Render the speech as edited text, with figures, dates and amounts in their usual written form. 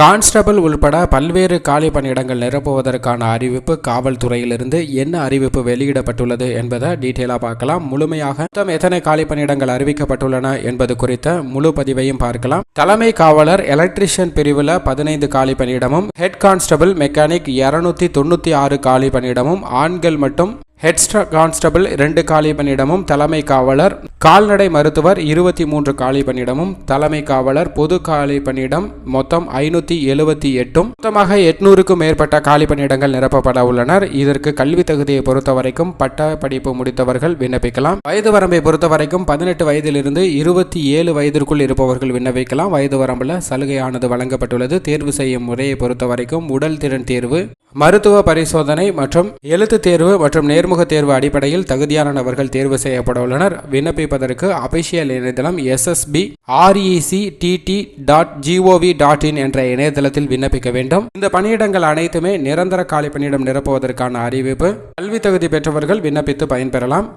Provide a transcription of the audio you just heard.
Constable உள்பட பல்வேறு காலி பணியிடங்கள் நிரப்புவதற்கான அறிவிப்பு காவல்துறையிலிருந்து என்ன அறிவிப்பு வெளியிடப்பட்டுள்ளது என்பதை டீட்டெயிலாக பார்க்கலாம். முழுமையாக மொத்தம் எத்தனை காலி பணியிடங்கள் அறிவிக்கப்பட்டுள்ளன என்பது குறித்த முழு பதிவையும் பார்க்கலாம். தலைமை காவலர் எலக்ட்ரிஷியன் பிரிவில் 15 காலி பணியிடமும், ஹெட் கான்ஸ்டபிள் மெக்கானிக் 296 காலி பணியிடமும், ஆண்கள் மட்டும் ஹெட் கான்ஸ்டபிள் 2 காலி பணியிடமும், தலைமை காவலர் கால்நடை மருத்துவர் 23 காலி பணியிடமும், தலைமை காவலர் பொது காலி பணியிடம் மொத்தம் 578, மொத்தமாக 800க்கும் மேற்பட்ட காலி பணியிடங்கள் நிரப்பப்பட உள்ளனர். இதற்கு கல்வி தகுதியை பொறுத்தவரைக்கும் பட்ட படிப்பு முடித்தவர்கள் விண்ணப்பிக்கலாம். வயது வரம்பை பொறுத்தவரைக்கும் 18 வயதிலிருந்து 27 வயதிற்குள் இருப்பவர்கள் விண்ணப்பிக்கலாம். வயது வரம்பில் சலுகையானது வழங்கப்பட்டுள்ளது. தேர்வு செய்யும் முறையை பொறுத்தவரைக்கும் உடல் திறன் தேர்வு, மருத்துவ பரிசோதனை மற்றும் எழுத்து தேர்வு மற்றும் நேர்முக தேர்வு அடிப்படையில் தகுதியான நபர்கள் தேர்வு செய்யப்பட உள்ளனர். விண்ணப்பிப்பதற்கு அபிஷியல் இணையதளம் ssbrect.gov.in என்ற இணையதளத்தில் விண்ணப்பிக்க வேண்டும். இந்த பணியிடங்கள் அனைத்துமே நிரந்தர காலி பணியிடம் நிரப்புவதற்கான அறிவிப்பு. கல்வி தகுதி பெற்றவர்கள் விண்ணப்பித்து பயன்பெறலாம்.